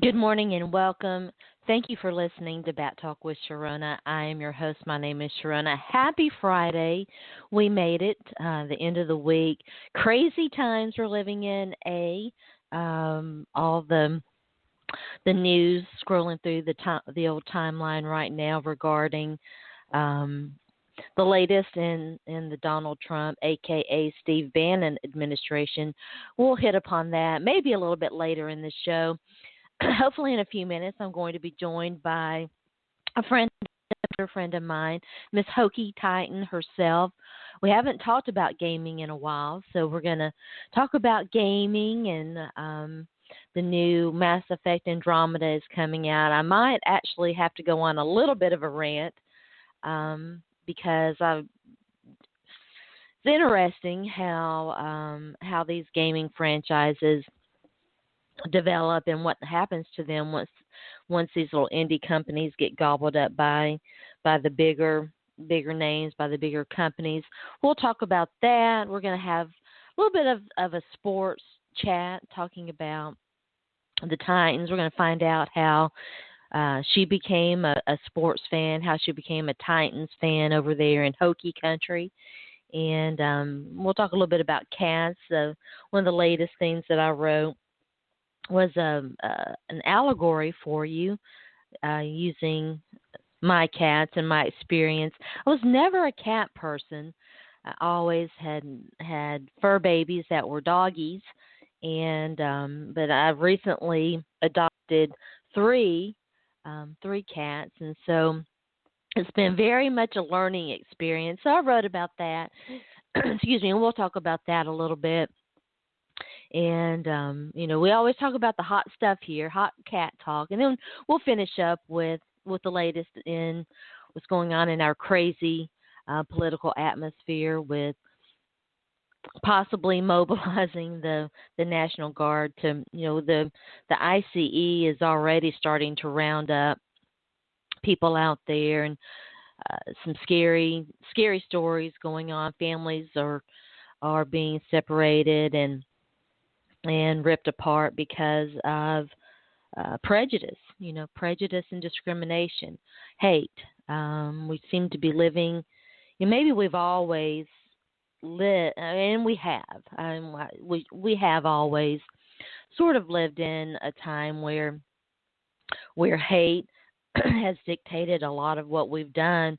Good morning and welcome. Thank you for listening to Bat Talk with Sharona. I am your host. My name is Sharona. Happy Friday. We made it, the end of the week. Crazy times we're living in, all the news scrolling through the old timeline right now regarding um, the latest in the Donald Trump, aka Steve Bannon administration. We'll hit upon that maybe a little bit later in the show. Hopefully, in a few minutes, I'm going to be joined by a friend of mine, Miss Hokey Titan herself. We haven't talked about gaming in a while, so we're going to talk about gaming and the new Mass Effect Andromeda is coming out. I might actually have to go on a little bit of a rant because it's interesting how these gaming franchises develop and what happens to them once these little indie companies get gobbled up by the bigger names, by the bigger companies. We'll talk about that. We're going to have a little bit of a sports chat talking about the Titans. We're going to find out how she became a sports fan, how she became a Titans fan over there in Hokie country. And we'll talk a little bit about cats. One of the latest things that I wrote was an allegory for you using my cats and my experience. I was never a cat person. I always had fur babies that were doggies, and but I've recently adopted three cats, and so it's been very much a learning experience. So I wrote about that. Excuse me, and we'll talk about that a little bit. And, we always talk about the hot stuff here, hot cat talk. And then we'll finish up with the latest in what's going on in our crazy political atmosphere with possibly mobilizing the National Guard to, the ICE is already starting to round up people out there and some scary stories going on. Families are being separated and ripped apart because of prejudice, prejudice and discrimination, hate. We seem to be living, maybe we've always lived, and we have. We have always sort of lived in a time where hate has dictated a lot of what we've done.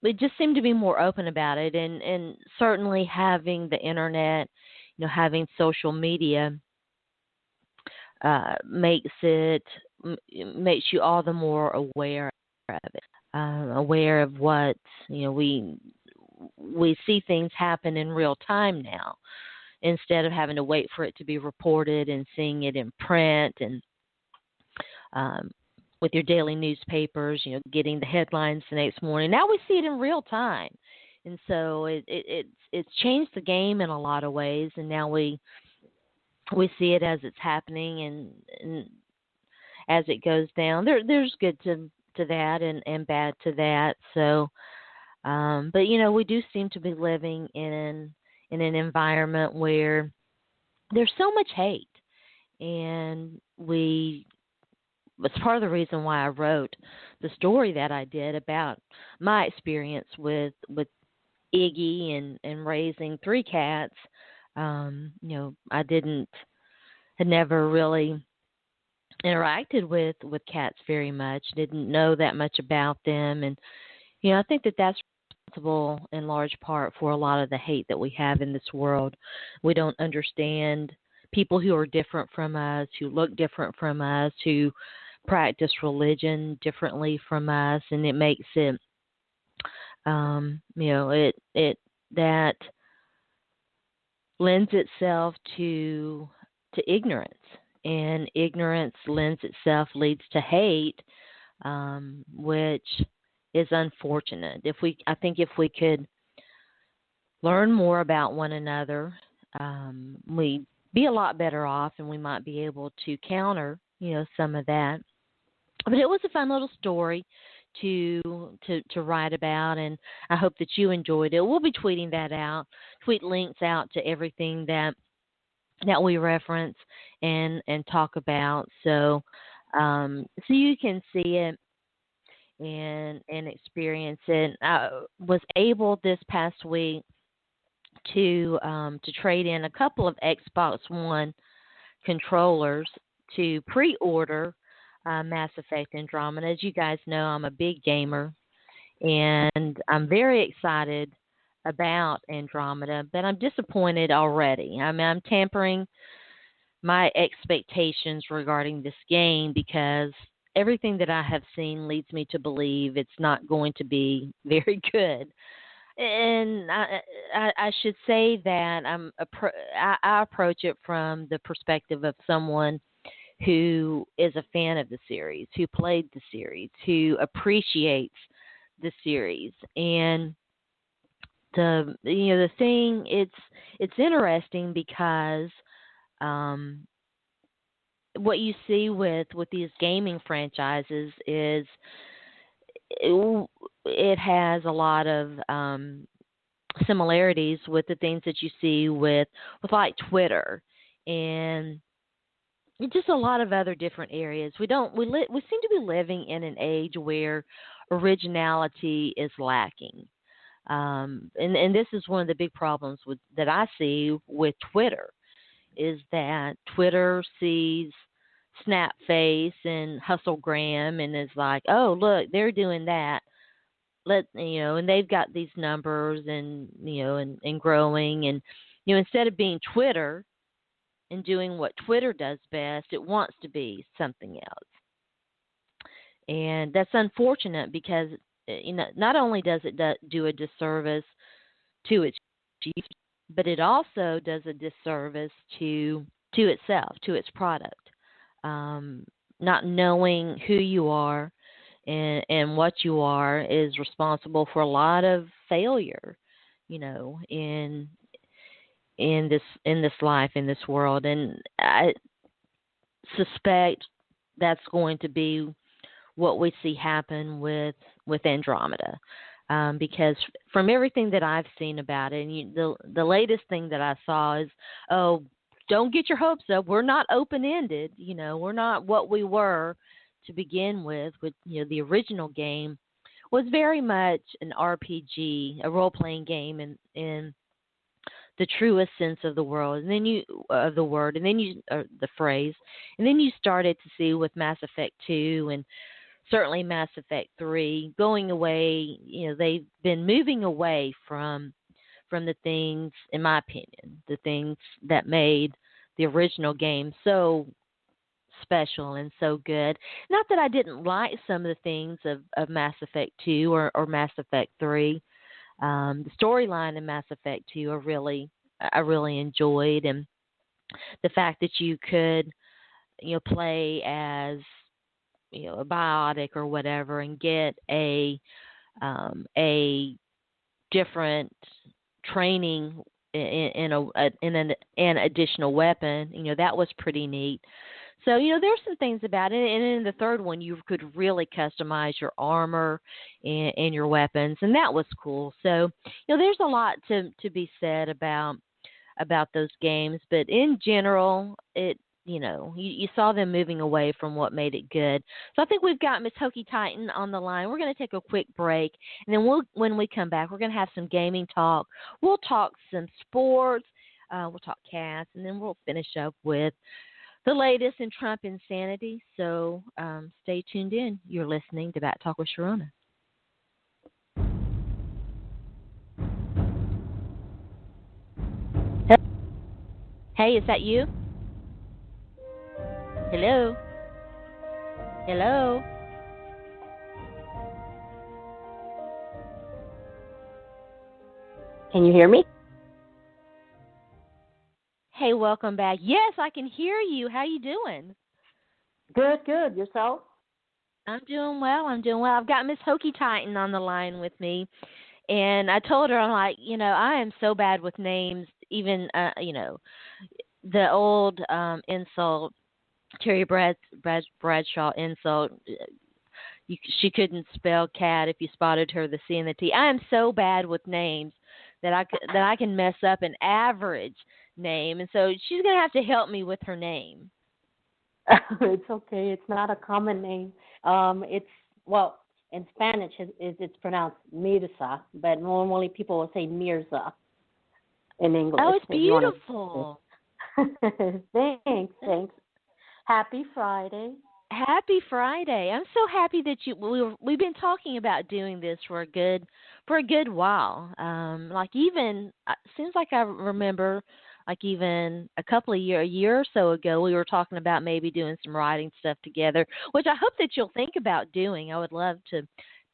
We just seem to be more open about it, and certainly having the internet, having social media makes you all the more aware of it, aware of what we see things happen in real time now, instead of having to wait for it to be reported and seeing it in print and with your daily newspapers, getting the headlines the next morning. Now we see it in real time. And so it's changed the game in a lot of ways, and now we see it as it's happening and as it goes down. There's good to that and bad to that. So, but we do seem to be living in an environment where there's so much hate, and it's part of the reason why I wrote the story that I did about my experience with Iggy and raising three cats. I had never really interacted with cats very much, didn't know that much about them. And, I think that's responsible in large part for a lot of the hate that we have in this world. We don't understand people who are different from us, who look different from us, who practice religion differently from us, and it makes it, that lends itself to ignorance, and ignorance leads to hate, which is unfortunate. I think if we could learn more about one another, we'd be a lot better off, and we might be able to counter, some of that. But it was a fun little story to write about, and I hope that you enjoyed it. We'll be tweeting that out, tweet links out to everything that that we reference and talk about. So you can see it and experience it. I was able this past week to trade in a couple of Xbox One controllers to pre-order Mass Effect Andromeda. As you guys know, I'm a big gamer, and I'm very excited about Andromeda, but I'm disappointed already. I mean, I'm tampering my expectations regarding this game because everything that I have seen leads me to believe it's not going to be very good. And I should say that I approach it from the perspective of someone who is a fan of the series, who played the series, who appreciates the series. And the thing, it's interesting because um, what you see with these gaming franchises is it has a lot of similarities with the things that you see with like Twitter and just a lot of other different areas. We seem to be living in an age where originality is lacking. And this is one of the big problems that I see with Twitter is that Twitter sees Snapface and Hustlegram and is like, oh look, they're doing that. And they've got these numbers and and growing, and instead of being Twitter and doing what Twitter does best, it wants to be something else. And that's unfortunate because not only does it do a disservice to its chief, but it also does a disservice to itself, to its product. Not knowing who you are and what you are is responsible for a lot of failure, in this life, in this world. And I suspect that's going to be what we see happen with Andromeda. Because from everything that I've seen about it, and the latest thing that I saw is, oh, don't get your hopes up. We're not open-ended. We're not what we were to begin with the original game was very much an RPG, a role-playing game in the truest sense of the world, and then the word, and then the phrase, and then you started to see with Mass Effect 2 and certainly Mass Effect 3 going away. They've been moving away from the things, in my opinion, the things that made the original game so special and so good. Not that I didn't like some of the things of Mass Effect 2 or Mass Effect 3. The storyline in Mass Effect 2 I really enjoyed, and the fact that you could play as a biotic or whatever and get a different training in an additional weapon. That was pretty neat. So, there's some things about it. And in the third one, you could really customize your armor and your weapons, and that was cool. So, there's a lot to be said about those games. But in general, you saw them moving away from what made it good. So I think we've got Miss Hokey Titan on the line. We're going to take a quick break, and then when we come back, we're going to have some gaming talk. We'll talk some sports. We'll talk cats, and then we'll finish up with the latest in Trump insanity. So stay tuned in. You're listening to Back Talk with Sharona. Hey, is that you? Hello? Hello? Can you hear me? Hey, welcome back. Yes, I can hear you. How you doing? Good, good. Yourself? I'm doing well. I've got Miss Hokey Titan on the line with me, and I told her, I'm like, I am so bad with names. Even, the old insult, Terry Bradshaw insult. She couldn't spell cat if you spotted her the C and the T. I am so bad with names that I can mess up an average name, and so she's gonna have to help me with her name. It's okay. It's not a common name. It's well in Spanish it's pronounced Mirza, but normally people will say Mirza in Oh, English it's if you want beautiful. to. Thanks. Happy Friday. Happy Friday! I'm so happy that we've been talking about doing this for a good while. Like even seems like I remember, like even a year or so ago, we were talking about maybe doing some writing stuff together, which I hope that you'll think about doing. I would love to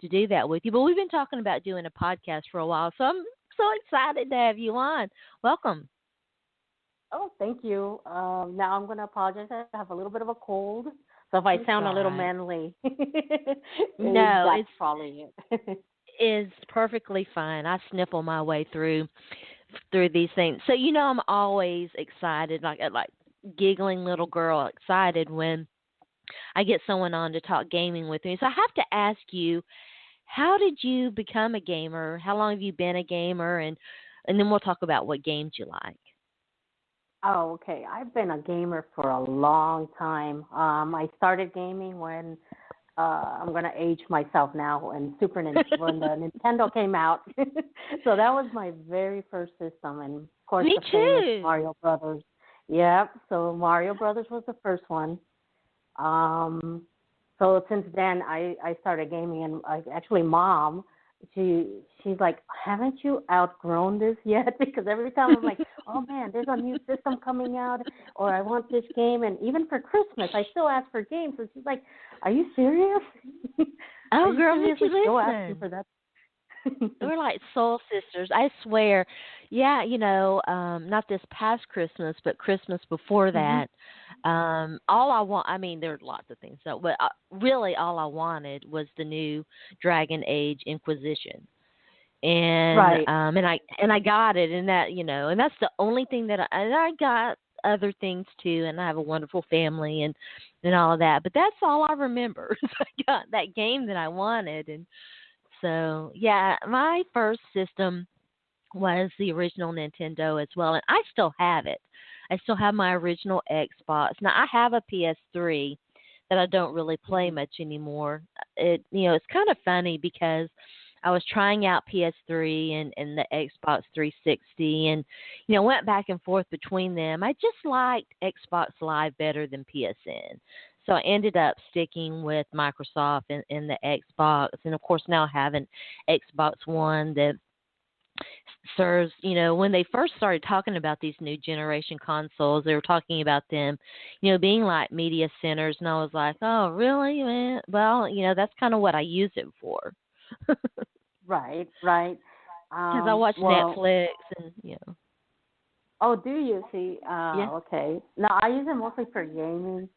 do that with you. But we've been talking about doing a podcast for a while, so I'm so excited to have you on. Welcome. Oh, thank you. Now I'm going to apologize. I have a little bit of a cold, so if I It's sound a all little right. manly, No, that's it's probably it. is perfectly fine. I sniffle my way through these things. So I'm always excited, like giggling little girl, excited when I get someone on to talk gaming with me. So I have to ask you, how did you become a gamer? How long have you been a gamer? And then we'll talk about what games you like. Oh, okay. I've been a gamer for a long time. I started gaming when I'm gonna age myself now when when the Nintendo came out. So that was my very first system, and of course Me the famous too. Mario Brothers. Yep. So Mario Brothers was the first one. Um, so since then, I started gaming, and actually, mom, she's like, haven't you outgrown this yet? Because every time I'm like, oh man, there's a new system coming out, or I want this game, and even for Christmas, I still ask for games, and she's like, are you serious? Are Oh, you girl, make seriously you still asking listen. for that? We're like soul sisters. I swear. Yeah, not this past Christmas, but Christmas before Hmm. that. All I want, I mean, there are lots of things, so, but really all I wanted was the new Dragon Age Inquisition. Right. And I got it, and and that's the only thing and I got other things too, and I have a wonderful family and all of that, but that's all I remember. I got that game that I wanted. And so, yeah, my first system was the original Nintendo as well, and I still have it. I still have my original Xbox. Now I have a PS3 that I don't really play Mhm. much anymore. It's kind of funny because I was trying out PS3 and the Xbox 360, and went back and forth between them. I just liked Xbox Live better than PSN. So I ended up sticking with Microsoft and the Xbox, and of course now I have an Xbox One that serves, when they first started talking about these new generation consoles, they were talking about them, being like media centers, and I was like, oh, really, man? Well, that's kind of what I use it for. Right. Because I watch Well, Netflix and, oh, do you see? yeah. Okay. No, I use it mostly for gaming,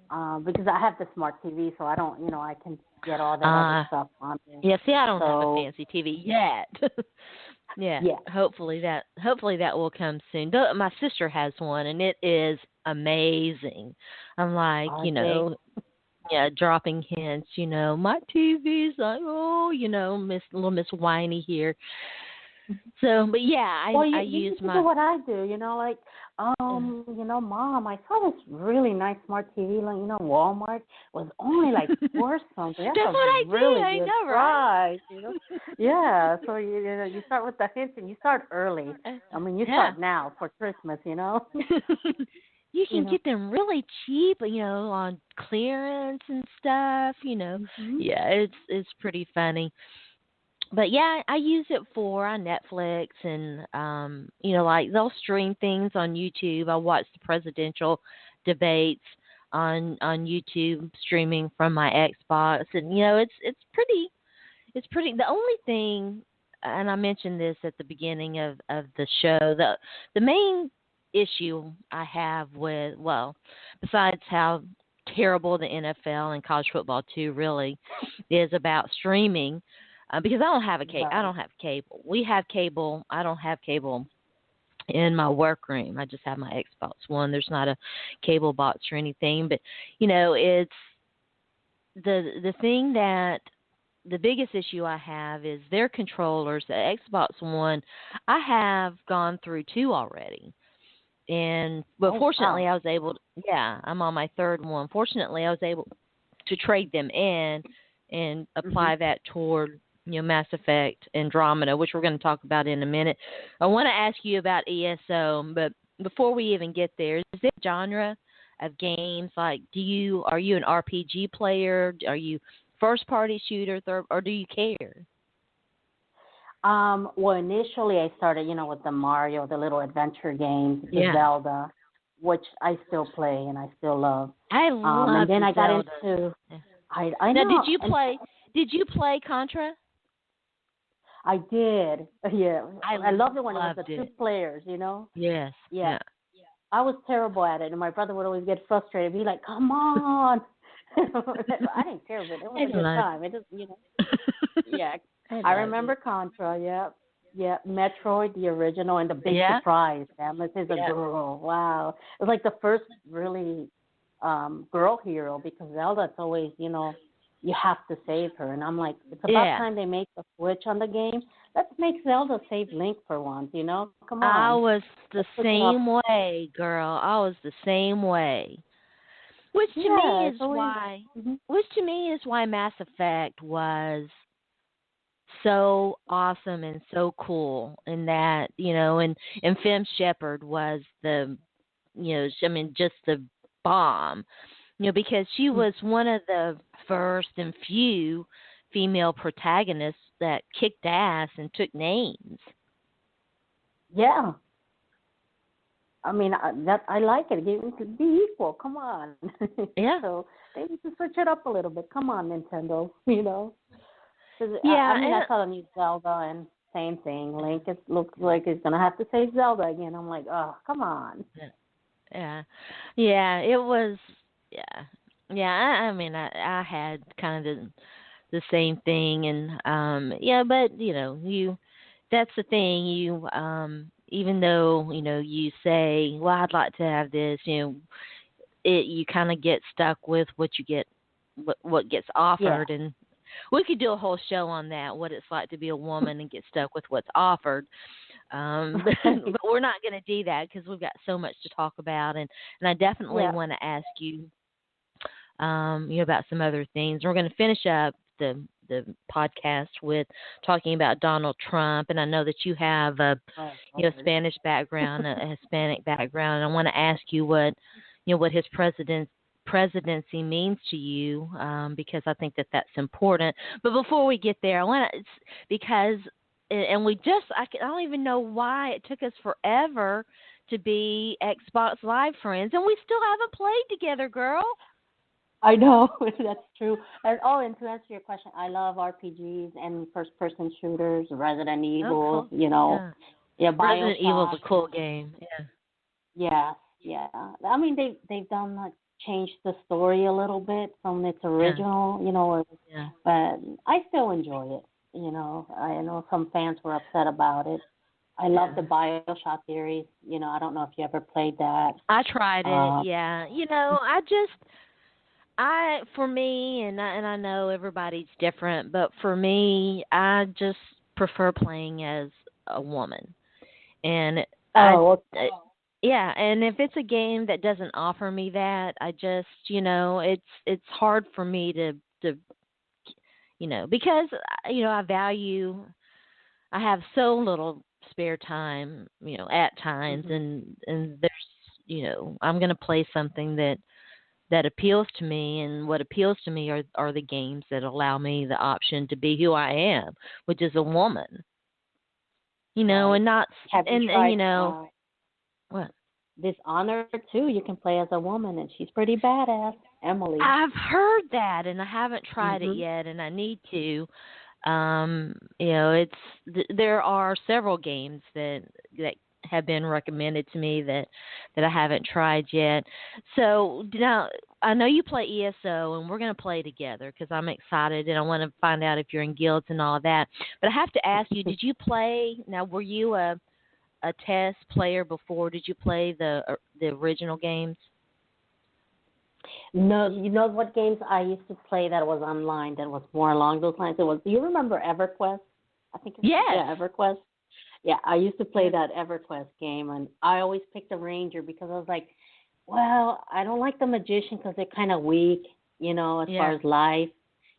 because I have the smart TV, so I don't, I can get all that other Uh, stuff on there. yeah, see, I don't have a So fancy TV yet. Yeah, yeah. hopefully that will come soon. My sister has one, and it is amazing. I'm like, Okay. yeah, dropping hints. My TV's like, oh, Miss Whiny here. So, but yeah, Well, I you use need to do my. what I do, like, Mom, I saw this really nice smart TV, like, Walmart was only like four something. That's That's a what I really did. I good know, price. Yeah, so you start with the hints and you start early. right? I mean, you Yeah. start now for Christmas. You You can know. get them really cheap, on clearance and stuff. Mhm. Yeah, it's pretty funny. But yeah, I use it for on Netflix and like they'll stream things on YouTube. I watch the presidential debates on YouTube streaming from my Xbox, and it's pretty. The only thing, and I mentioned this at the beginning of the show, the main issue I have with, well, besides how terrible the NFL and college football too really is about streaming, because I Right. don't have cable. We have cable. I don't have cable in my workroom. I just have my Xbox One. There's not a cable box or anything, but it's the thing that the biggest issue I have is their controllers. The Xbox One, I have gone through two already. But Oh fortunately, wow. I was able to, yeah, I'm on my third one. Fortunately, I was able to trade them in and Mhm. apply that toward, Mass Effect Andromeda, which we're going to talk about in a minute. I want to ask you about ESO, but before we even get there, is there a genre of games like are you an RPG player? Are you first party shooter, third, or do you care? Well, initially I started, with the Mario, the little adventure games, the Yeah, Zelda, which I still play and I still love. I And love then the I got Zelda. into, Yeah. I Now, know, and Did you play Contra? I did. Yeah, I I loved it when it was the loved two it. players. Yes. Yeah, Yeah. I was terrible at it, and my brother would always get frustrated. Be like, "Come on!" I didn't care, but it was I a good loved. time. It just. Yeah, I I loved remember it. Contra. Yeah, yeah, Metroid, the original, and the big Yeah. surprise. Samus is a Yeah. girl. Wow, it was like the first really girl hero because Zelda, it's always you have to save her, and I'm like, it's about Yeah. time they make a switch on the game. Let's make Zelda save Link for once. Come I on, was the let's switch it up. same way, girl. I was the same way. Which to me Yeah, is it's always. why, Hmm. Mass Effect was so awesome and so cool, in that, and Fem Shepherd was just the bomb, because she was one of the first and few female protagonists that kicked ass and took names. Yeah, I mean, that I like it. It could be equal. Come on. Yeah. So they need to switch it up a little bit. Come on, Nintendo. 'Cause, I Yeah, mean, I saw the new Zelda and same thing. Link looks like he's gonna have to save Zelda again. I'm like, oh, come on. and yeah, yeah. It was, yeah, yeah. I mean, I had kind of the same thing, and yeah, but that's the thing. Even though you say, well, I'd like to have this, you kind of get stuck with what you get, what gets Yeah, offered, and we could do a whole show on that, what it's like to be a woman and get stuck with what's offered. But we're not going to do that because we've got so much to talk about, and I definitely yeah. want to ask you, about some other things. We're going to finish up the podcast with talking about Donald Trump, and I know that you have a Oh, Lord. Spanish background, a Hispanic background. And I want to ask you what his presidency means to you, because I think that that's important. But before we get there, I want to, because and I don't even know why it took us forever to be Xbox Live friends, and we still haven't played together, girl. I know that's true. And to answer your question, I love RPGs and first-person shooters, Resident Oh, Evil. cool. Yeah. Yeah, Resident Evil's BioShock. a cool game. Yeah. Yeah, yeah. I mean, they've done like changed the story a little bit from its Yeah. original, Yeah. but I still enjoy it. I know some fans were upset about it. I love the Yeah. BioShock series. I don't know if you ever played that. I tried it. Uh, Yeah. For me, and I know everybody's different, but for me, I just prefer playing as a woman. And I oh, yeah, and if it's a game that doesn't offer me that, I just, it's hard for me to because I have so little spare time, at times, mm-hmm. and there's, I'm going to play something that appeals to me, and what appeals to me are the games that allow me the option to be who I am, which is a woman, Right. and not, Have you and tried what? Dishonored too? You can play as a woman, and she's pretty badass. Emily. I've heard that, and I haven't tried it Mhm. yet, and I need to. It's there are several games that have been recommended to me that I haven't tried yet. So now I know you play ESO, and we're going to play together because I'm excited and I want to find out if you're in guilds and all that. But I have to ask you, did you play? Now, were you a test player before? Did you play the original games? No, you know what games I used to play that was online that was more along those lines? It was. Do you remember EverQuest? I think it's Yes. yeah, EverQuest. Yeah, I used to play Yeah. that EverQuest game, and I always picked a ranger because I was like, well, I don't like the magician because they're kind of weak, as far Yeah. as life,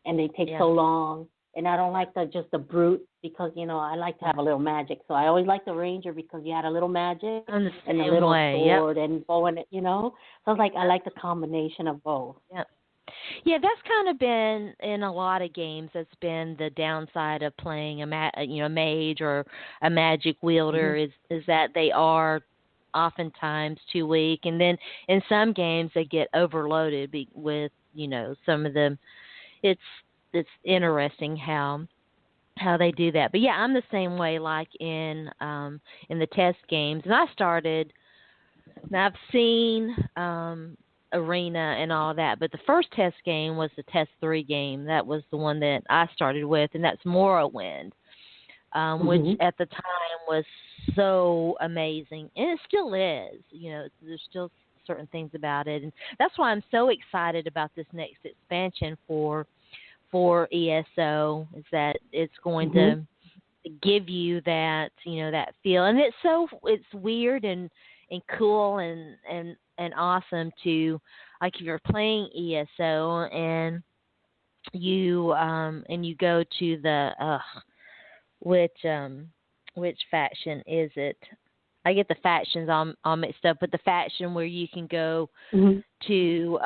and they take Yeah. so long. And I don't like the just the brute because I like to have a little magic. So I always liked the ranger because you had a little magic I'm the and a same little Way. Yep. sword and bow and So I was like, I Yep. like the combination of both. Yep. Yeah, that's kind of been in a lot of games. That's been the downside of playing a mage or a magic Hmm. wielder is that they are oftentimes too weak, and then in some games they get overloaded with some of them. It's it's interesting how they do that. But yeah, I'm the same way. Like in the test games, and I started. Now I've seen Arena and all that, but the first test game was the Test 3 game. That was the one that I started with, and that's Morrowind, which Hmm. at the time was so amazing, and it still is. There's still certain things about it, and that's why I'm so excited about this next expansion for ESO. Is that it's going Hmm. to give you that feel, and it's weird and cool and awesome to, like, if you're playing ESO and you go to the which which faction is it? I get the factions all mixed up, but the faction where you can go Hmm. to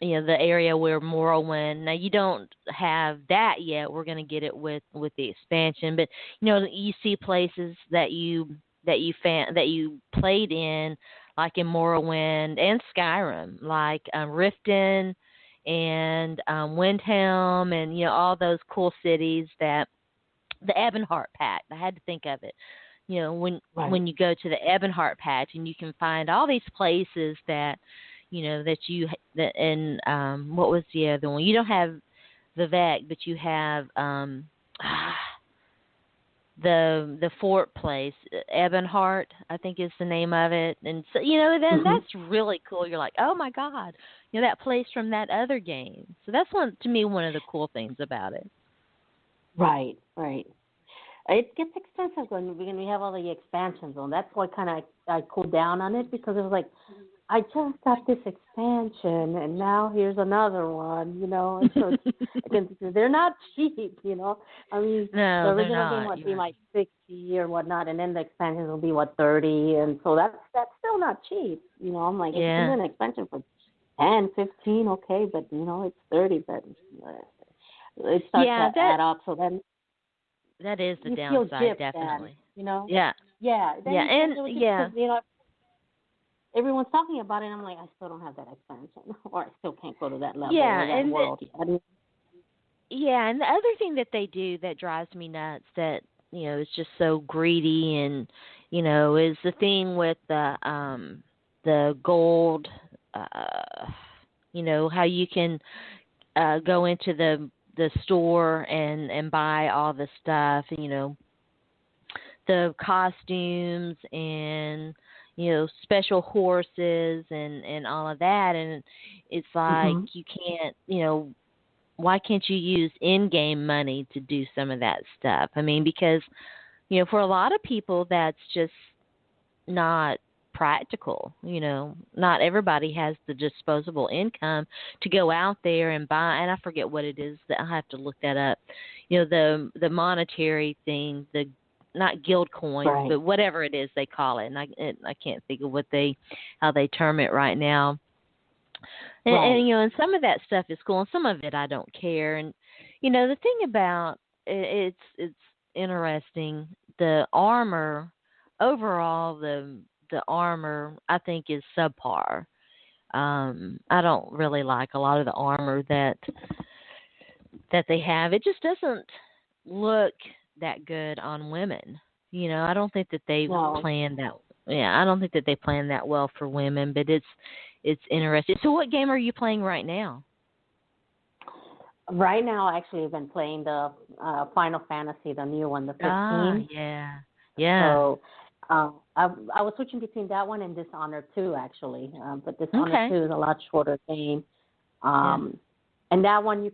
the area where Morrowind. Now you don't have that yet. We're going to get it with the expansion, but you see places that you played in, like in Morrowind and Skyrim, like Riften and Windhelm, and all those cool cities that the Ebonheart Pact. I had to think of it. When Right. you go to the Ebonheart Patch, and you can find all these places that that you that and what was the other one? You don't have Vivek, but you have the fort place, Ebonheart, I think is the name of it. And so then Hmm. that's really cool. You're like, oh my God, that place from that other game. So that's one of the cool things about it. Right. Right. It gets expensive when we have all the expansions on. That's why kind of I cooled down on it because it was like I just got this expansion and now here's another one. And so they're not cheap. I mean, the No, they're original game not. might You're be right. like 60 or whatnot, and then the expansions will be 30, and so that's still not cheap. I'm like, if you can do Yeah. an expansion for 10, 15, okay, but it's 30, but it starts to Yeah, that add up. So then that is the you feel downside, gypped then. definitely. You know. Yeah. Yeah, then Yeah, you feel and really good yeah. because everyone's talking about it. And I'm like, I still don't have that expansion, or I still can't go to that level Yeah, or that world yet. and the other thing that they do that drives me nuts, that is just so greedy, and is the thing with the gold, uh how you can go into the store and buy all the stuff, the costumes and special horses and all of that, and it's like Mhm. you can't, why can't you use in-game money to do some of that stuff? I mean, because for a lot of people that's just not practical. Not everybody has the disposable income to go out there and buy, and I forget what it is, that I have to look that up. The monetary thing, the not guild coins, Right. but whatever it is they call it, and I can't think of how they term it right now. And Right. and some of that stuff is cool, and some of it I don't care. And the thing about it's interesting. The armor overall, the armor I think is subpar. I don't really like a lot of the armor that they have. It just doesn't look that good on women. I don't think that they No. planned that. Yeah, I don't think that they planned that well for women, but it's interesting. So, what game are you playing right now? Right now, actually, I've been playing the Final Fantasy, the new one, the Ah, 15. yeah, yeah. So I was switching between that one and Dishonored 2 actually, but Dishonored Okay. 2 is a lot shorter game. Yeah. And that one you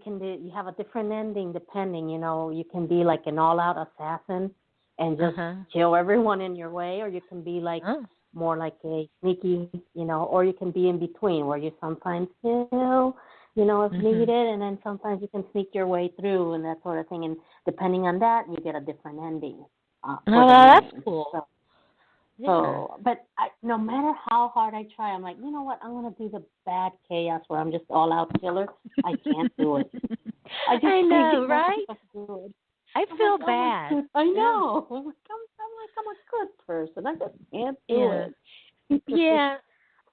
have a different ending depending. You can be like an all-out assassin and just Uh-huh. kill everyone in your way, or you can be like Oh. more like a sneaky, or you can be in between where you sometimes kill, if Mhm. needed, and then sometimes you can sneak your way through and that sort of thing. And depending on that, you get a different ending Oh, for the well, that's game. cool. So Yeah. so, but no matter how hard I try, I'm like, you know what? I'm gonna do the bad chaos where I'm just all out killer. I can't do it. I just I can't know, get right? myself to do it. I I'm like, feel I'm a bad. good. I Yeah. know. I'm a good person. I just can't do Yeah. it. Yeah.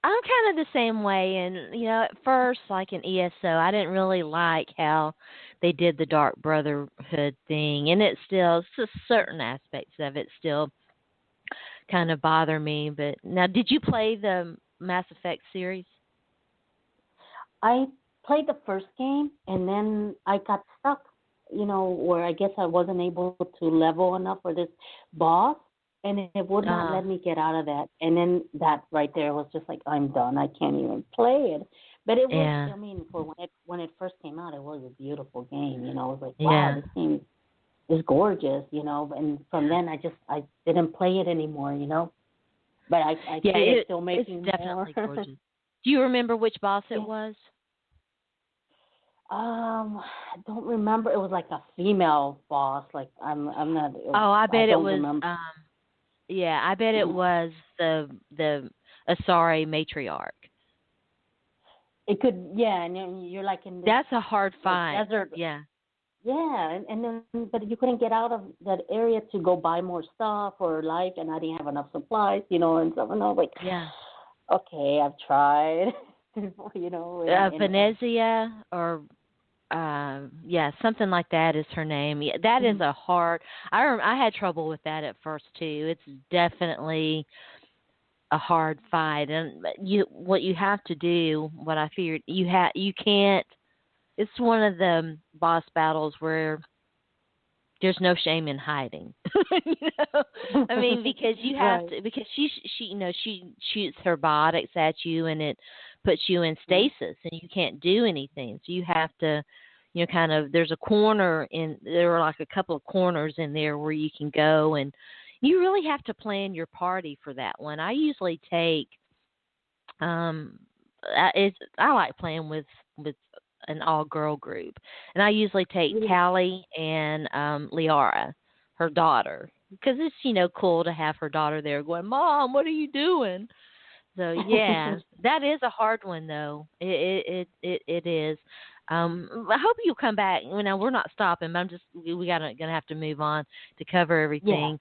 I'm kind of the same way, and at first, like in ESO, I didn't really like how they did the Dark Brotherhood thing, and it's just certain aspects of it still kind of bother me. But now, did you play the Mass Effect series? I played the first game and then I got stuck, where I guess I wasn't able to level enough for this boss and it would not Uh, let me get out of that. And then that right there was just like, I'm done. I can't even play it. But it was, yeah, I mean, for when it first came out, it was a beautiful game. It was like, wow, yeah, this game is gorgeous. And from yeah, then I didn't play it anymore. But I yeah. see they're It still it's making more. definitely gorgeous. Do you remember which boss it Yeah. was? I don't remember. It was like a female boss. Like I'm not. Oh, I I bet it don't was. remember. Yeah, I bet it was the Asari matriarch. It could, yeah. And you're like in this That's a hard like fight. desert. Yeah, Yeah, and then but you couldn't get out of that area to go buy more stuff or like, and I didn't have enough supplies, and stuff. And I was like, yeah. okay, I've tried, and Venezia or yeah, something like that is her name. Yeah, that is Mhm. a hard. I had trouble with that at first too. It's definitely a hard fight, and what you have to do, what I figured you can't. It's one of the boss battles where there's no shame in hiding. you know, I mean, because you have right. to, because she she shoots her biotics at you and it puts you in Mhm. stasis and you can't do anything. So you have to, kind of there's a corner in there are like a couple of corners in there where you can go and you really have to plan your party for that one. I usually take I like playing with an all girl group, and I usually take Yeah. Callie and Liara, her daughter, because it's cool to have her daughter there going, Mom, what are you doing? So yeah, that is a hard one though. It is. I hope you'll come back. We're not stopping, but we gonna have to move on to cover yeah. everything.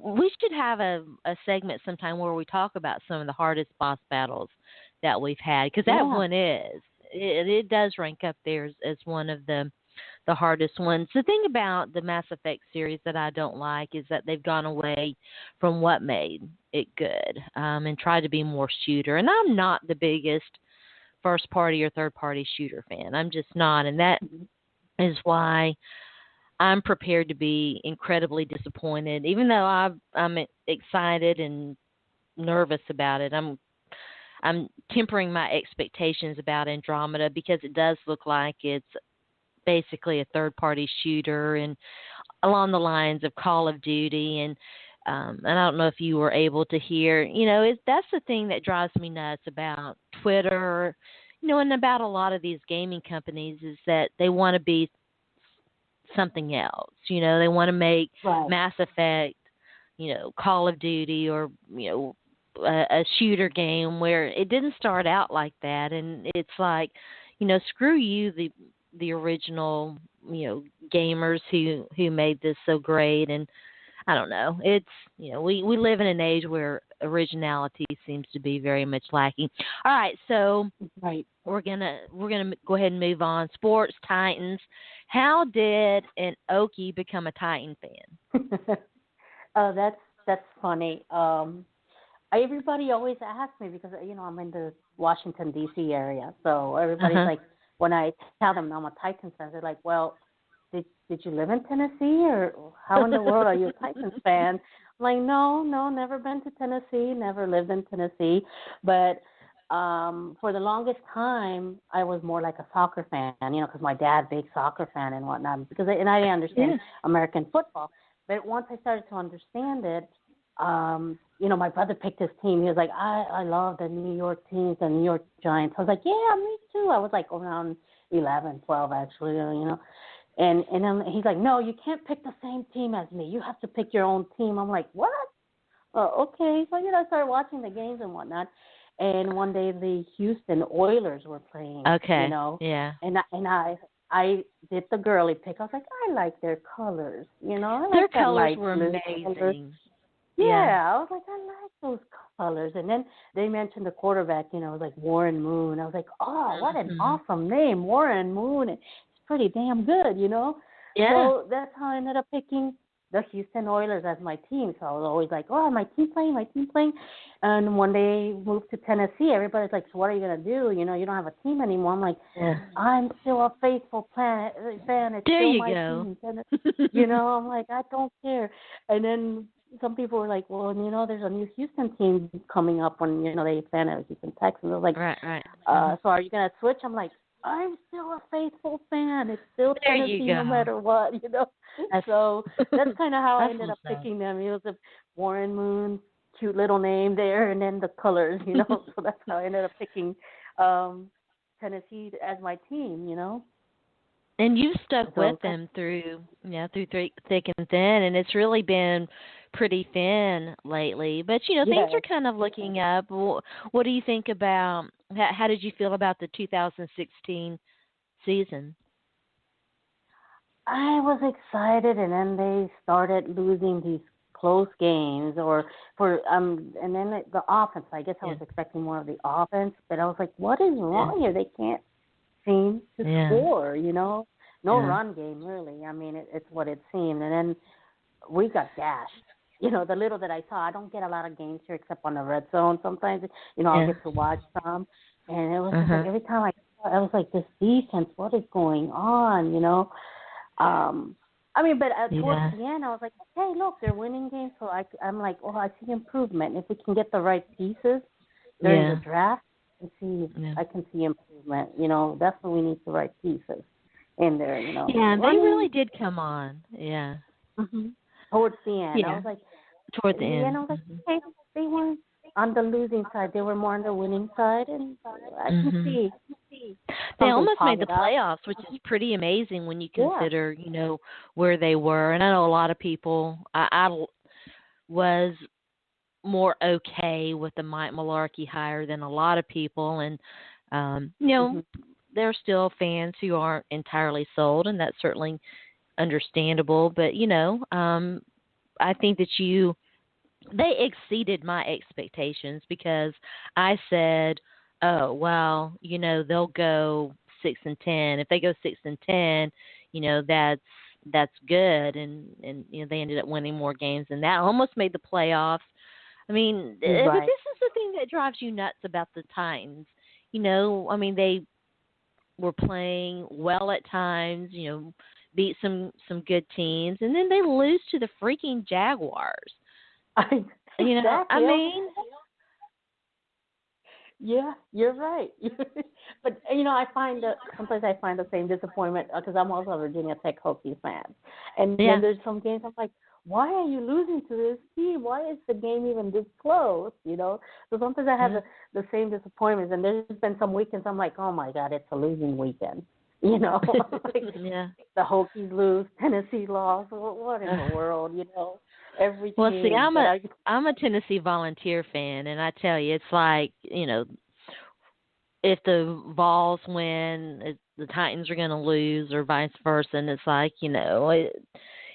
We should have a segment sometime where we talk about some of the hardest boss battles that we've had because that Yeah. one it does rank up there as one of the hardest ones. The thing about the Mass Effect series that I don't like is that they've gone away from what made it good and tried to be more shooter. And I'm not the biggest first party or third party shooter fan. I'm just not, and that Mhm. is why I'm prepared to be incredibly disappointed, even though I'm excited and nervous about it. I'm tempering my expectations about Andromeda because it does look like it's basically a third party shooter and along the lines of Call of Duty and I don't know if you were able to hear, that's the thing that drives me nuts about Twitter, and about a lot of these gaming companies is that they want to be something else. They want to make Right. Mass Effect, Call of Duty, or a shooter game where it didn't start out like that, and it's like, screw you, the original, gamers who made this so great, and I don't know. It's we live in an age where originality seems to be very much lacking. All right, so Right. we're gonna go ahead and move on. Sports Titans. How did an Okie become a Titan fan? Oh, that's funny. Everybody always asks me because I'm in the Washington D.C. area, so Uh everybody's huh. like, when I tell them I'm a Titans fan, they're like, well, did you live in Tennessee or how in the world are you a Titans fan? Like, no, no, never been to Tennessee, never lived in Tennessee. But for the longest time, I was more like a soccer fan, because my dad, big soccer fan and whatnot. And I didn't understand Yeah. American football. But once I started to understand it, my brother picked his team. He was like, I love the New York teams, the New York Giants. I was like, yeah, me too. I was like around 11, 12, actually, And then he's like, no, you can't pick the same team as me. You have to pick your own team. I'm like, what? Oh, okay. So, I started watching the games and whatnot. And one day the Houston Oilers were playing, Okay. Yeah. I did the girly pick. I was like, I like their colors, I Their like that colors light were blue color. amazing. Yeah. Yeah, I was like, I like those colors. And then they mentioned the quarterback, it was like Warren Moon. I was like, oh, what an Hmm. awesome name, Warren Moon. It's pretty damn good. Yeah. So that's how I ended up picking the Houston Oilers as my team. So I was always like, oh, my team playing, my team playing. And when they moved to Tennessee, everybody's like, so what are you going to do? You don't have a team anymore. I'm like, Yeah. I'm still a faithful fan. It's There still you my go. team. I'm like, I don't care. And then some people were like, well, there's a new Houston team coming up when, they fan of Houston Texans. I was like, Right. Right. Hmm. so are you going to switch? I'm like, I'm still a faithful fan. It's still There you Tennessee no go. matter what. That's So that's kind of how I that's ended what's up up. picking them. It was a Warren Moon, cute little name there, and then the colors. So that's how I ended up picking Tennessee as my team. And you've stuck with So them through thick and thin, and it's really been pretty thin lately. But things yeah, are kind of looking up. What do you think about? How did you feel about the 2016 season? I was excited, and then they started losing these close games, and then the offense. I guess I Yeah, was expecting more of the offense, but I was like, what is yeah, wrong here? They can't seem to yeah, score. No yeah. run game really. I mean, it's what it seemed, and then we got gashed. The little that I saw, I don't get a lot of games here except on the red zone. Sometimes, I'll Yeah. get to watch some, and it was Uh just like huh. every time I was like, this defense, what is going on? Um, but towards Yeah. the end, I was like, okay, look, they're winning games, so I'm like, oh, I see improvement. If we can get the right pieces during the Yeah. draft, Yeah. I can see improvement. Definitely need the right pieces in there. Yeah. They Running really did come on. Yeah. hmm towards the end, I Yeah. was like, Toward the in the end, end. I was like, Mhm. okay, they weren't on the losing side; they were more on the winning side, and I can Mhm. see They something almost made the positive. playoffs, which is pretty amazing when you Yeah. consider, where they were. And I know a lot of people. Was more okay with the Mike Malarkey hire than a lot of people, and hmm there are still fans who aren't entirely sold, and that's certainly understandable. But I think that they exceeded my expectations because I said, oh well, they'll go 6-10. If they go 6-10, that's good, and they ended up winning more games than that. Almost made the playoffs. I mean, but Right. this is the thing that drives you nuts about the Titans. I mean, they were playing well at times. Beat some good teams, and then they lose to the freaking Jaguars. I Exactly. mean, Yeah, you're right. But I find that sometimes I find the same disappointment because I'm also a Virginia Tech Hokies fan, and then yeah, there's some games I'm like, why are you losing to this team? Why is the game even this close? So sometimes I have yeah, the same disappointments, and there's been some weekends I'm like, oh my God, it's a losing weekend. Like yeah. the Hokies lose, Tennessee lost. What in the world? Every Well, see, team. But I I'm a Tennessee Volunteer fan, and I tell you, it's like if the Vols win, the Titans are going to lose, or vice versa. And it's like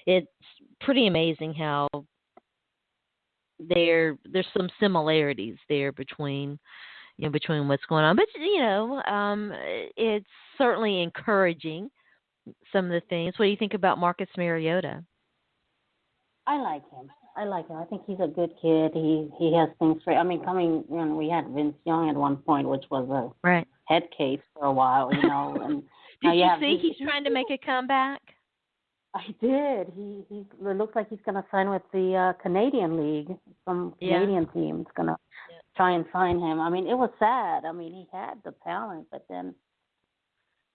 it's pretty amazing how there's some similarities there between what's going on. But it's certainly encouraging some of the things. What do you think about Marcus Mariota? I like him. I like him. I think he's a good kid. He has things for. I mean, we had Vince Young at one point, which was a Right. head case for a while, and now Did you you have see these he's trying to make a comeback? I did. He it looks like he's going to sign with the Canadian League. Some Yeah. Canadian team's going to try and sign him. I mean, it was sad. I mean, he had the talent, but then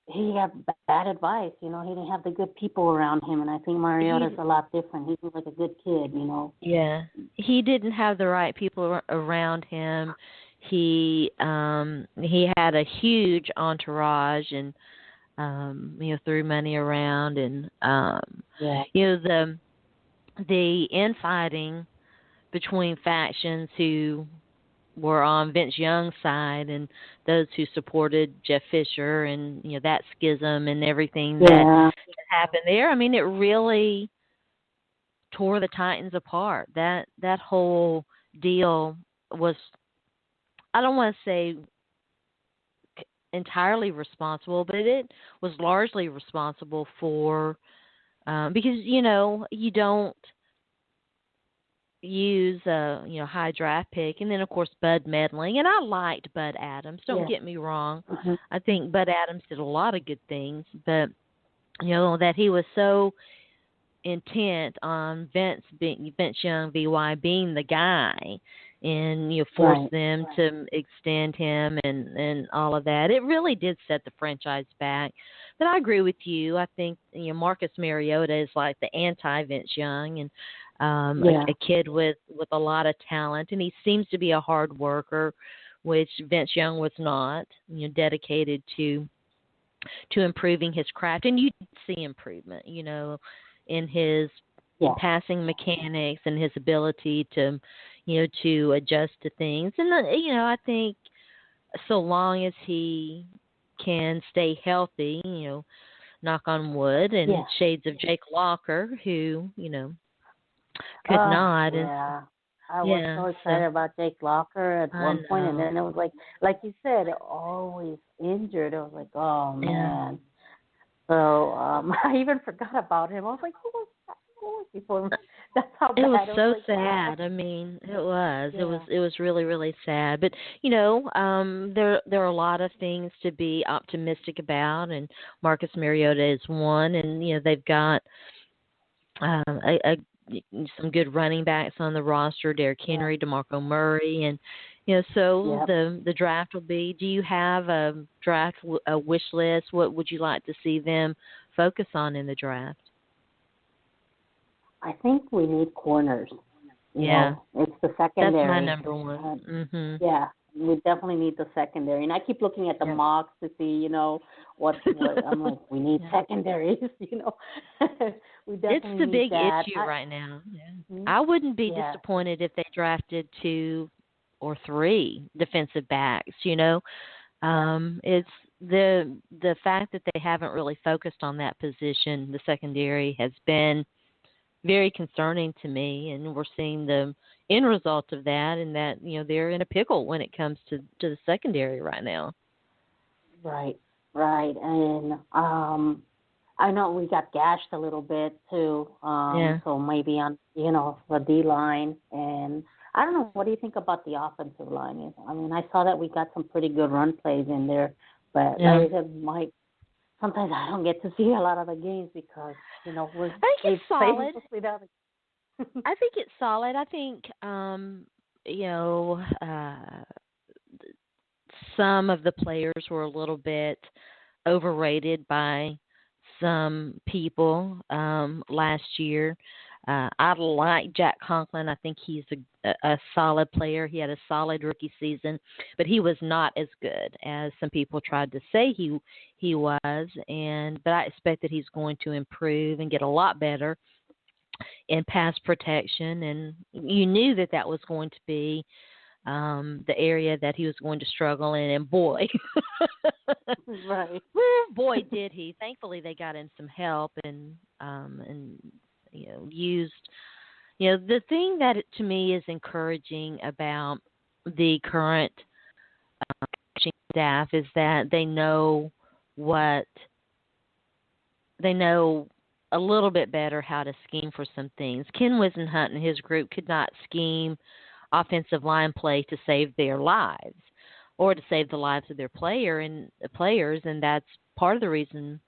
he got bad advice. You know, he didn't have the good people around him, and I think Mariota's He a lot different. He was like a good kid, you know. Yeah, he didn't have the right people around him. He had a huge entourage and threw money around and Yeah. the infighting between factions who were on Vince Young's side and those who supported Jeff Fisher and that schism and everything Yeah. that happened there. I mean, it really tore the Titans apart. That whole deal was, I don't want to say entirely responsible, but it was largely responsible for because you don't use a high draft pick, and then of course Bud meddling. And I liked Bud Adams. Don't get me wrong. Mm-hmm. I think Bud Adams did a lot of good things, but that he was so intent on Vince Young VY being the guy, and force them to extend him and all of that. It really did set the franchise back. But I agree with you. I think Marcus Mariota is like the anti Vince Young, and a kid with a lot of talent, and he seems to be a hard worker, which Vince Young was not. Dedicated to improving his craft, and you see improvement. In his passing mechanics and his ability to, to adjust to things. And, I think so long as he can stay healthy, knock on wood, and shades of Jake Locker, who, could not. Yeah. I was so excited about Jake Locker at one point, and then it was like you said, always injured. I was like, oh, man. So I even forgot about him. I was like, who was that? Who was before? That's how bad it was. It so was sad. I mean, it was. It was really, really sad. But there are a lot of things to be optimistic about, and Marcus Mariota is one. And they've got some good running backs on the roster: Derrick Henry, DeMarco Murray, and so the draft will be. Do you have a draft a wish list? What would you like to see them focus on in the draft? I think we need corners. You know, it's the secondary. That's my number one. Yeah, we definitely need the secondary. And I keep looking at the mocks to see, what I'm like, we need secondaries, We definitely it's the big that. issue right now. I wouldn't be disappointed if they drafted 2 or 3 defensive backs, It's the fact that they haven't really focused on that position, the secondary, has been very concerning to me, and we're seeing the end result of that, and that they're in a pickle when it comes to the secondary right now. Right, and I know we got gashed a little bit too, so maybe on the D line, and I don't know. What do you think about the offensive line? I mean, I saw that we got some pretty good run plays in there, but I said, sometimes I don't get to see a lot of the games because we're. I think it's solid. I think it's solid. I think some of the players were a little bit overrated by some people last year. I like Jack Conklin. I think he's a solid player. He had a solid rookie season, but he was not as good as some people tried to say he was. But I expect that he's going to improve and get a lot better in pass protection. And you knew that was going to be the area that he was going to struggle in, and boy, boy did he. Thankfully, they got him some help and used. The thing that to me is encouraging about the current coaching staff is that they know a little bit better how to scheme for some things. Ken Wisenhunt and his group could not scheme offensive line play to save their lives or to save the lives of their players, and that's part of the reason,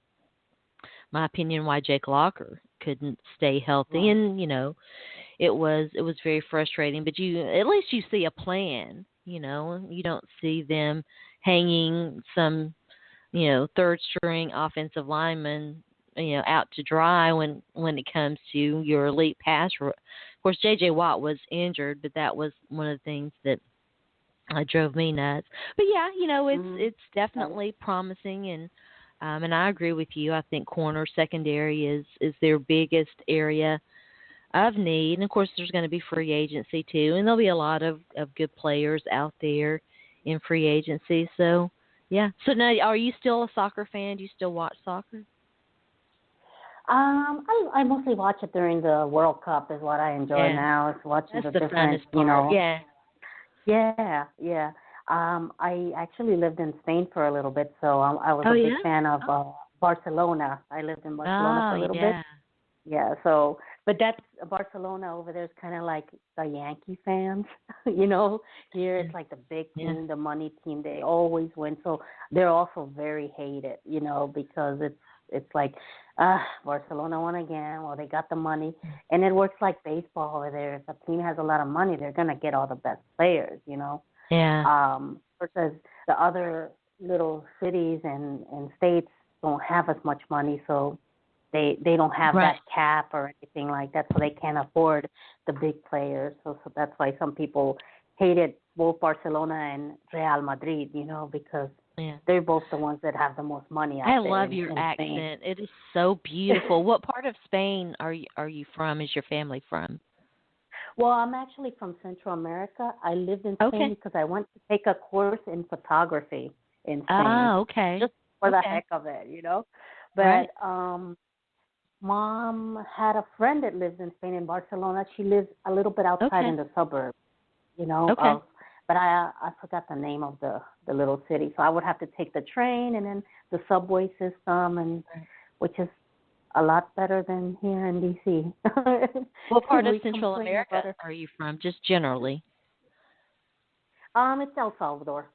my opinion, why Jake Locker couldn't stay healthy, Right. and it was very frustrating. But at least you see a plan. You don't see them hanging some third string offensive lineman out to dry when it comes to your elite pass. Of course, J.J. Watt was injured, but that was one of the things that drove me nuts. But yeah, Mm-hmm. it's Right. definitely promising, and I agree with you. I think corner secondary is their biggest area of need, and of course, there's going to be free agency too, and there'll be a lot of good players out there in free agency. So yeah. So now, are you still a soccer fan? Do you still watch soccer? I mostly watch it during the World Cup is what I enjoy Yeah, now. Is watching that's the the different, funnest part. Yeah. Yeah, yeah. I actually lived in Spain for a little bit, so I was Oh a yeah. big fan of Barcelona. I lived in Barcelona for Oh a little bit. yeah. Yeah, so but that's Barcelona over there is kind of like the Yankee fans, you know. Here Yeah. it's like the big Yeah. team, the money team. They always win, so they're also very hated, because it's like, Barcelona won again. Well, they got the money, and it works like baseball over there. If a team has a lot of money, they're gonna get all the best players. Yeah. Versus the other little cities and states don't have as much money, so they don't have Right. that cap or anything like that, so they can't afford the big players. So that's why some people hated both Barcelona and Real Madrid, because Yeah. they're both the ones that have the most money I out there love in, your in Spain. accent. It is so beautiful. What part of Spain are you from? Is your family from? Well, I'm actually from Central America. I lived in Spain Okay. because I went to take a course in photography in Spain, Ah, okay. just for the Okay. heck of it. Right. But mom had a friend that lives in Spain in Barcelona. She lives a little bit outside Okay. in the suburbs, you know, Okay. of but I forgot the name of the little city. So I would have to take the train and then the subway system, and Right. which is a lot better than here in DC. What part of We Central complain America about it. are you from? Just generally. It's El Salvador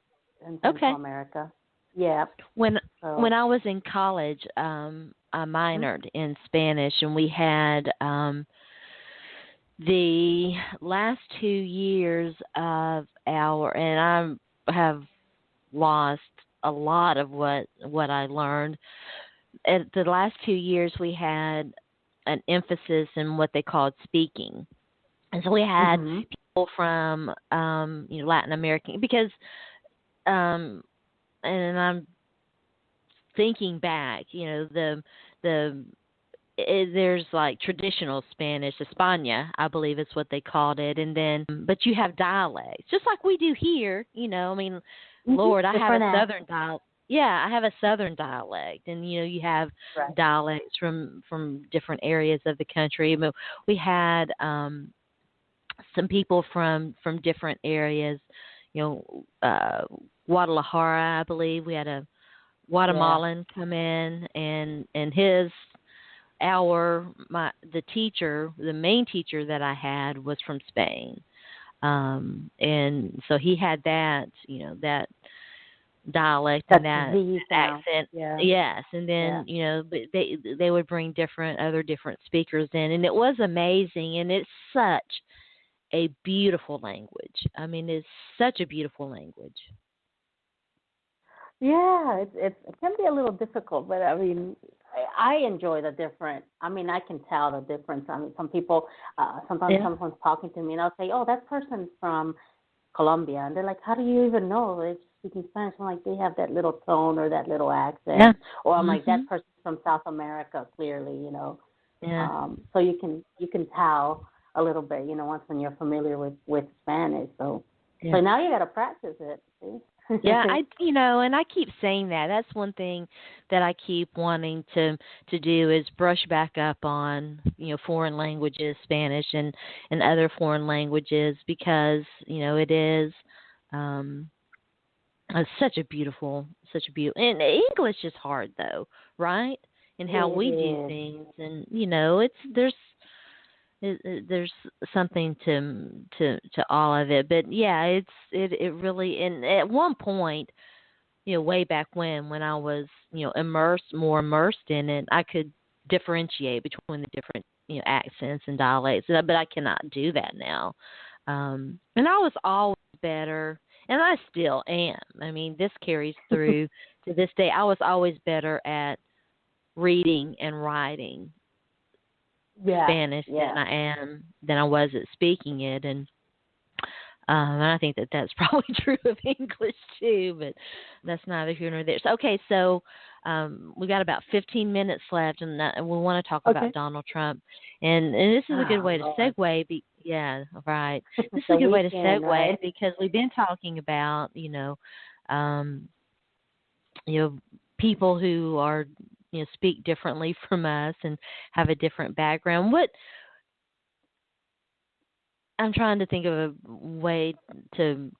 in Central Okay. America. Yeah. When So. when I was in college, I Mhm. minored in Spanish, and we had the last 2 years of and I have lost a lot of what I learned. At the last 2 years, we had an emphasis in what they called speaking, and so we had Mhm. people from Latin American because um, and I'm thinking back, the there's like traditional Spanish, España, I believe is what they called it, and then but you have dialects, just like we do here. I mean, Mhm. Lord, I have a Different southern accent. dialect. Yeah, I have a southern dialect, and you have Right. dialects from different areas of the country. But we had some people from different areas. Guadalajara, I believe we had a Yeah. Guatemalan come in, and the main teacher that I had was from Spain. And so he had that dialect and That's that Z sound. accent. Yeah. Yes, and Yeah. then but they would bring other different speakers in, and it was amazing, and it's such a beautiful language. I mean, it's such a beautiful language. Yeah, it can be a little difficult, but I mean, I enjoy the different. I mean, I can tell the difference. I mean, some people, sometimes Yeah. someone's talking to me, and I'll say, "Oh, that person's from Colombia," and they're like, "How do you even know they're speaking Spanish?" I'm like, "They have that little tone or that little Yeah. accent," or I'm like, "That Mhm. person's from South America, clearly." Yeah. So you can tell a little bit, once when you're familiar with Spanish. So Yeah. now you got to practice it. Yeah, See? and I keep saying that. That's one thing that I keep wanting to do is brush back up on, foreign languages, Spanish and other foreign languages because, it is um such a beautiful and English is hard though, right? And how It we do is. things and it's there's something to all of it, but yeah, it really. And at one point, way back when I was more immersed in it, I could differentiate between the different accents and dialects, but I cannot do that now. And I was always better, and I still am. I mean, this carries through to this day. I was always better at reading and writing Spanish than I was at speaking it, and I think that that's probably true of English too, but that's neither here nor there. So, okay, so we got about 15 minutes left, and we want to talk about Donald Trump, and this is a good way to segue. Yeah, right. This is a good way to segue, right? Because we've been talking about people who are speak differently from us and have a different background. I'm trying to think of a way to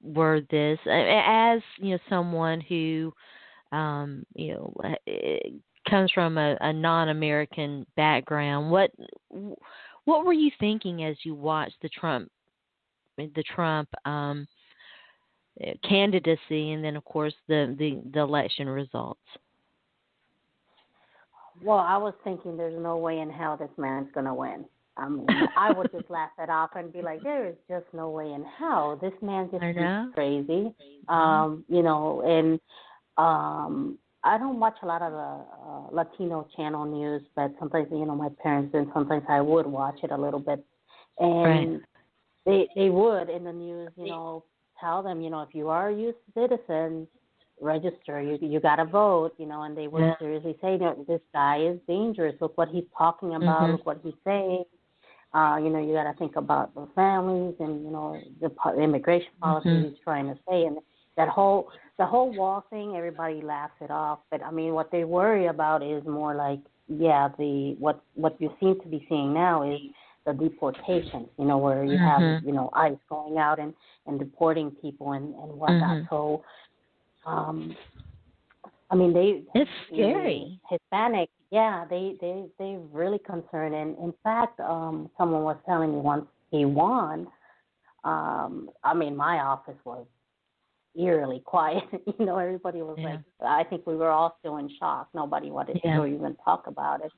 word this. As someone who comes from a non-American background, what were you thinking as you watched the Trump candidacy, and then of course the election results? Well, I was thinking there's no way in hell this man's going to win. I mean, I would just laugh it off and be like, there is just no way in hell. This man just is crazy. And I don't watch a lot of the Latino channel news, but sometimes, my parents did. Sometimes I would watch it a little bit. And they would, in the news, tell them, if you are a U.S. citizen, register, you got to vote, and they would seriously say that this guy is dangerous. Look what he's talking about. Look what he's saying. You got to think about the families and, the immigration policy he's trying to say. And the whole wall thing, everybody laughs it off. But, I mean, what they worry about is more like, what you seem to be seeing now is the deportation, where you have, ICE going out and deporting people and whatnot. So, I mean, it's scary. Hispanic, they really concerned. And in fact, someone was telling me once he won. I mean, my office was eerily quiet. Everybody was like, I think we were all still in shock. Nobody wanted to even talk about it.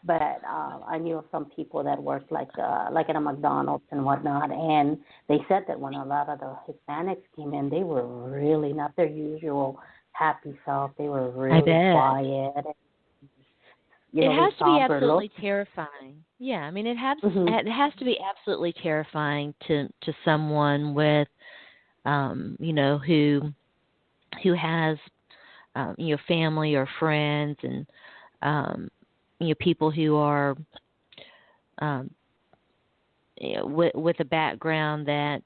But I knew of some people that worked like at a McDonald's and whatnot, and they said that when a lot of the Hispanics came in, they were really not their usual happy self. They were really quiet. It has to be absolutely terrifying. Yeah, I mean, it has to be absolutely terrifying to someone with, who has, family or friends and. People who are with a background that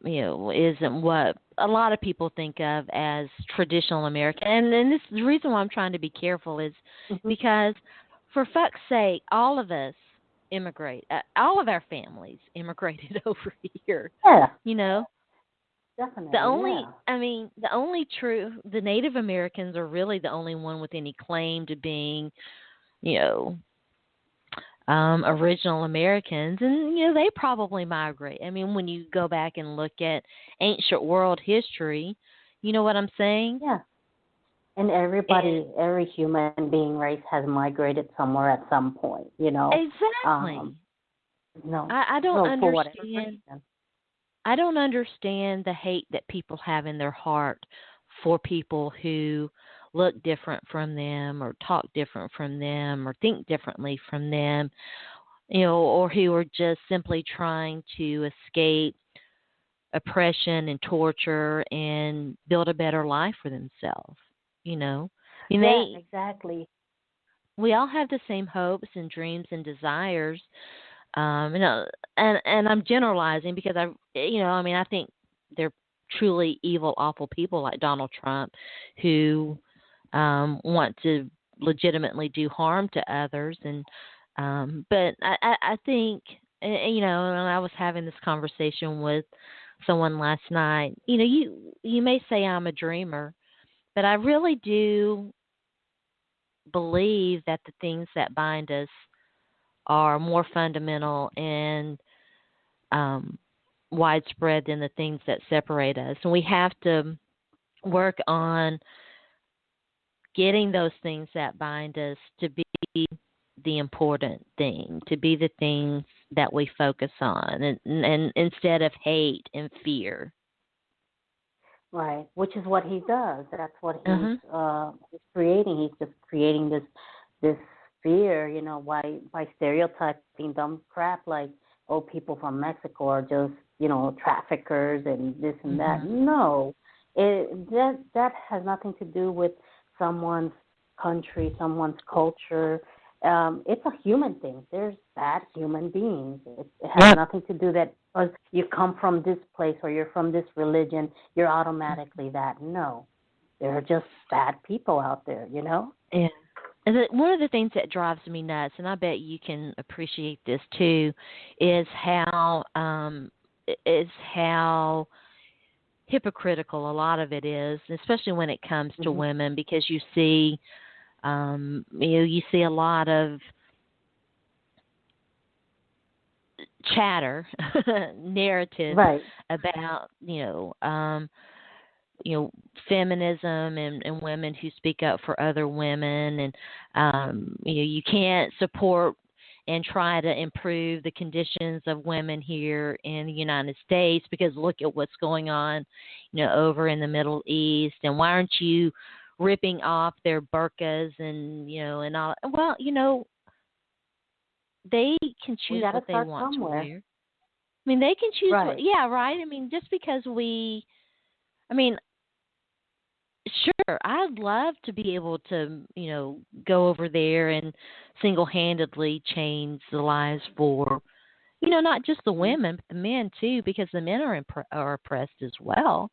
isn't what a lot of people think of as traditional American. And this the reason why I'm trying to be careful is because, for fuck's sake, all of us immigrate. All of our families immigrated over here. Yeah. Definitely. The Native Americans are really the only one with any claim to being, original Americans, and they probably migrate. I mean, when you go back and look at ancient world history, you know what I'm saying? Yeah. And every human being race has migrated somewhere at some point. Exactly. I don't understand. I don't understand the hate that people have in their heart for people who look different from them or talk different from them or think differently from them, or who are just simply trying to escape oppression and torture and build a better life for themselves, exactly. We all have the same hopes and dreams and desires. And I'm generalizing because I think they're truly evil, awful people like Donald Trump who want to legitimately do harm to others. And but I think, and I was having this conversation with someone last night. You may say I'm a dreamer, but I really do believe that the things that bind us are more fundamental and widespread than the things that separate us. And we have to work on getting those things that bind us to be the important thing, to be the things that we focus on, and instead of hate and fear. Right, which is what he does. That's what Uh-huh. he's creating. He's just creating this fear, by stereotyping dumb crap like, oh, people from Mexico are just, traffickers and this and that. Mhm. No, that has nothing to do with someone's country, someone's culture. It's a human thing. There's bad human beings. It has Yep. nothing to do that because you come from this place or you're from this religion, you're automatically that. No, there are just bad people out there. Yeah. And one of the things that drives me nuts, and I bet you can appreciate this too, is how hypocritical a lot of it is, especially when it comes to Hmm. women, because you see a lot of chatter, narrative Right. about you know feminism and women who speak up for other women, and you can't support and try to improve the conditions of women here in the United States because look at what's going on over in the Middle East, and why aren't you ripping off their burqas and and all. Well, they can We choose got to what they start want to somewhere. wear. I mean, they can choose what, Right. yeah, right. I mean, just because I mean, sure, I'd love to be able to, go over there and single-handedly change the lives for, not just the Mhm. women, but the men too, because the men are oppressed as well.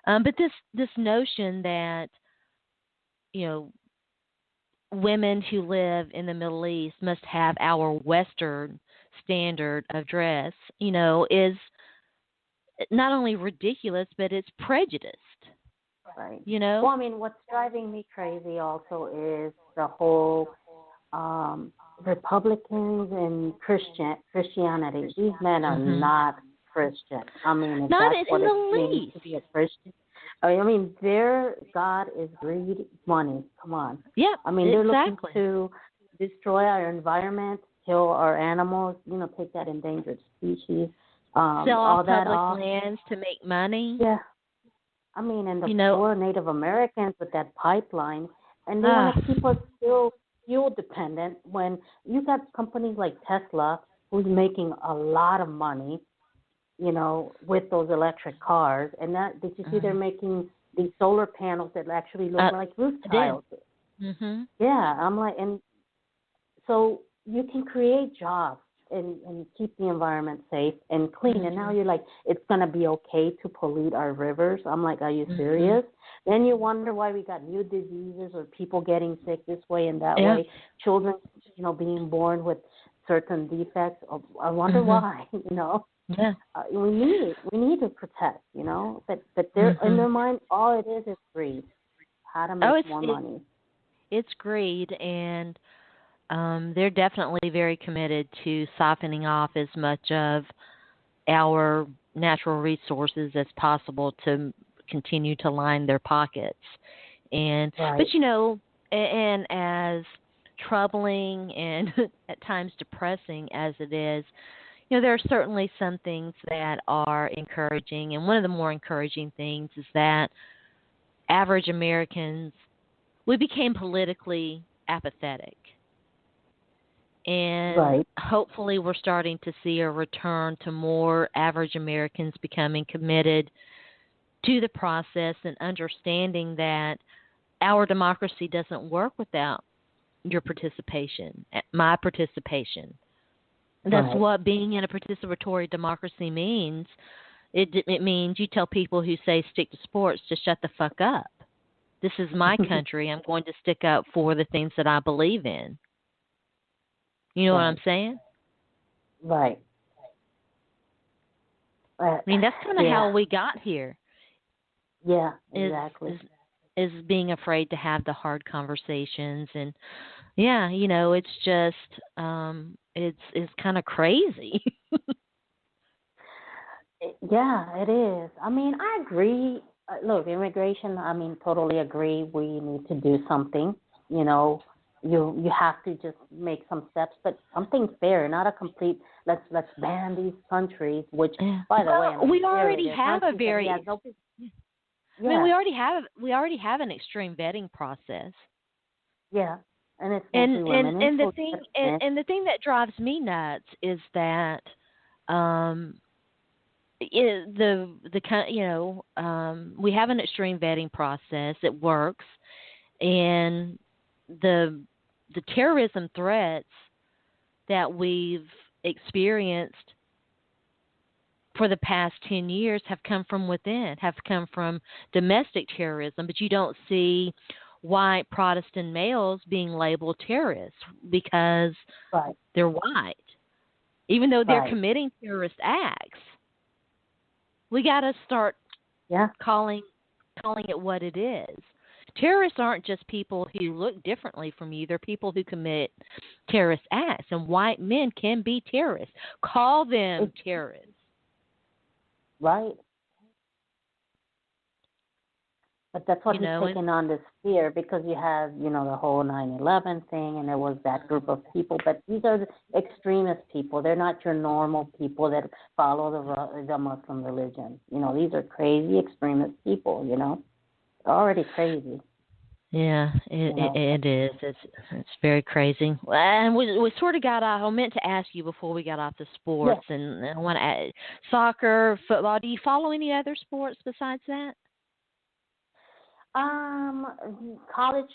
But this notion that, you know, women who live in the Middle East must have our Western standard of dress, is not only ridiculous, but it's prejudiced. Right. You know? Well, I mean, what's driving me crazy also is the whole um, Republicans and Christianity. These men are Mhm. not Christian. I mean, if Not that's in what it the means least. to be a Christian, I mean, their God is greed, money. Come on. Yep, I mean, they're looking exactly. to destroy our environment, kill our animals, take that endangered species, Sell all off that public off. lands to make money. Yeah, I mean, and the You know, poor Native Americans with that pipeline, and they want ah, to keep us still fuel dependent when you got companies like Tesla who's making a lot of money, with those electric cars. And that, did you see they're mhm. making these solar panels that actually look like roof I did. tiles? Mhm. Yeah, I'm like, and so you can create jobs and keep the environment safe and clean. And now Mhm. you're like, it's going to be okay to pollute our rivers. I'm like, are you Mhm. serious? Then you wonder why we got new diseases or people getting sick this way and that Yeah. way. Children, being born with certain defects. I wonder Mhm. why. Yeah. We need to protect. But they're in Mhm. their mind, all it is greed, how to Oh, make more it money. it's greed, and they're definitely very committed to siphoning off as much of our natural resources as possible to continue to line their pockets. And Right. but and as troubling and at times depressing as it is, there are certainly some things that are encouraging, and one of the more encouraging things is that average Americans, we became politically apathetic. And Right. hopefully, we're starting to see a return to more average Americans becoming committed to the process and understanding that our democracy doesn't work without your participation, my participation. That's Right. what being in a participatory democracy means. It means you tell people who say stick to sports to shut the fuck up. This is my country. I'm going to stick up for the things that I believe in. You know what I'm Right. saying? Right. Uh, I mean, that's kind of yeah. how we got here. Yeah. Is Exactly. is is being afraid to have the hard conversations, and yeah, it's just it's kind of crazy. Yeah, it is. I mean, I agree. Look, immigration. I mean, totally agree. We need to do something. You know, you have to just make some steps, but something fair, not a complete. Let's ban these countries. Which, Yeah. by the way, I Well, mean, we already they're have a countries that we very. have no. I mean, Yeah, we already have an extreme vetting process. yeah, and it's mostly women and And the children. thing Men. and the thing that drives me nuts is that um the kind we have an extreme vetting process. It works, and the terrorism threats that we've experienced for the past 10 years have come from within, have come from domestic terrorism, but you don't see white Protestant males being labeled terrorists because Right, they're white, even though they're right. committing terrorist acts. We got to start Yeah, calling it what it is. Terrorists aren't just people who look differently from you. They're people who commit terrorist acts, and white men can be terrorists. Call them it's terrorists. right. But that's what You he's know, and taken on this fear because you have, the whole 9/11 thing, and there was that group of people. But these are the extremist people. They're not your normal people that follow the Muslim religion. These are crazy extremist people. Already crazy. yeah, You know. it is. It's very crazy. And we sort of got off. I meant to ask you before we got off the Yes. sports, and I want to add soccer, football. Do you follow any other sports besides that? College.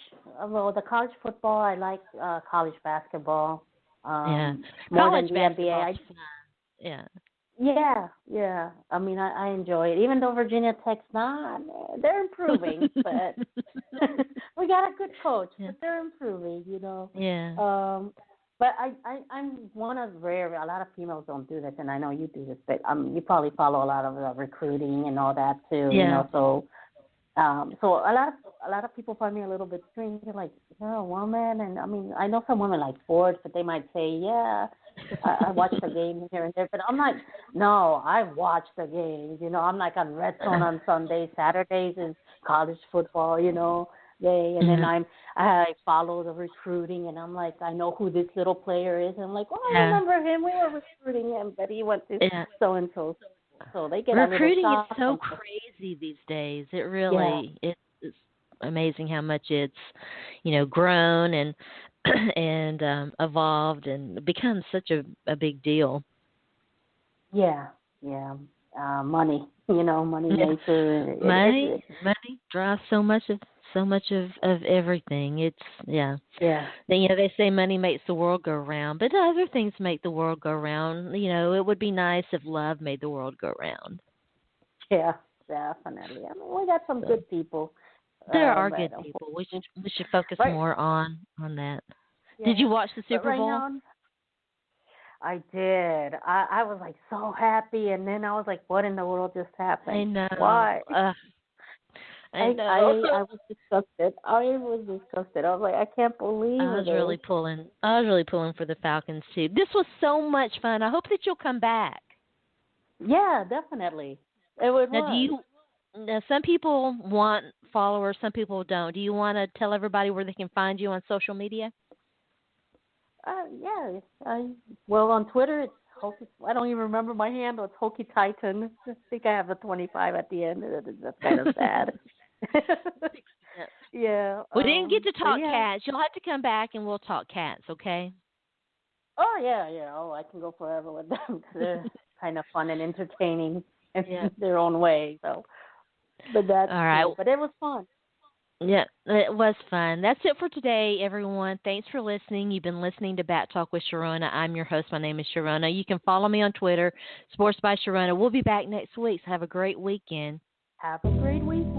Well, the college football. I like college basketball. Yeah, More than college the NBA. basketball's fun. Yeah. Yeah, yeah. I mean, I enjoy it. Even though Virginia Tech's not, they're improving, but we got a good coach, Yeah. but they're improving. Yeah. But I'm one of rare. A lot of females don't do this, and I know you do this, but you probably follow a lot of recruiting and all that too. Yeah. So a lot of people find me a little bit strange. They're like, "You're a woman," and I mean, I know some women like sports, but they might say, "Yeah, I watch the game here and there." But I'm like, "No, I watch the games." I'm like on Red Zone on Sundays. Saturdays is college football. Day, and then Yeah. I follow the recruiting, and I'm like, I know who this little player is. And I'm like, oh, I Yeah. remember him. We were recruiting him, but he went to Yeah. so and so. So they get a little Recruiting is shocked. so crazy these days. It Yeah. really it's amazing how much it's grown and and evolved and become such a big deal. Yeah, yeah. Money, money Yeah. maker. Money drives so much of everything. It's yeah. Yeah, They say money makes the world go round, but other things make the world go round. It would be nice if love made the world go round. yeah, definitely. I mean, we got some So good people, there are but good people. We should focus right, more on that. Did you yeah, watch the but Super right Bowl? now I did. I was like so happy, and then I was like, what in the world just I happened? know. Why? I I know. was disgusted. I was disgusted. I was like, I can't believe this. I was really pulling for the Falcons too. This was so much fun. I hope that you'll come back. Yeah, definitely. It Now, do was. you? Now, some people want followers, some people don't. Do you want to tell everybody where they can find you on social media? Yeah. Well, on Twitter, it's Hokey. I don't even remember my handle. It's Hokey Titan. I think I have a 25 at the end. That's kind of sad. Yeah. We didn't get to But talk yeah. cats. You'll have to come back and we'll talk cats, okay? Oh yeah, yeah. Oh, I can go forever with them because they're kind of fun and entertaining in Yeah. their own way. So, but that's All right. cool. But it was fun. Yeah, it was fun. That's it for today, everyone. Thanks for listening. You've been listening to Bat Talk with Sharona. I'm your host. My name is Sharona. You can follow me on Twitter, Sports by Sharona. We'll be back next week, so have a great weekend. Have a great weekend.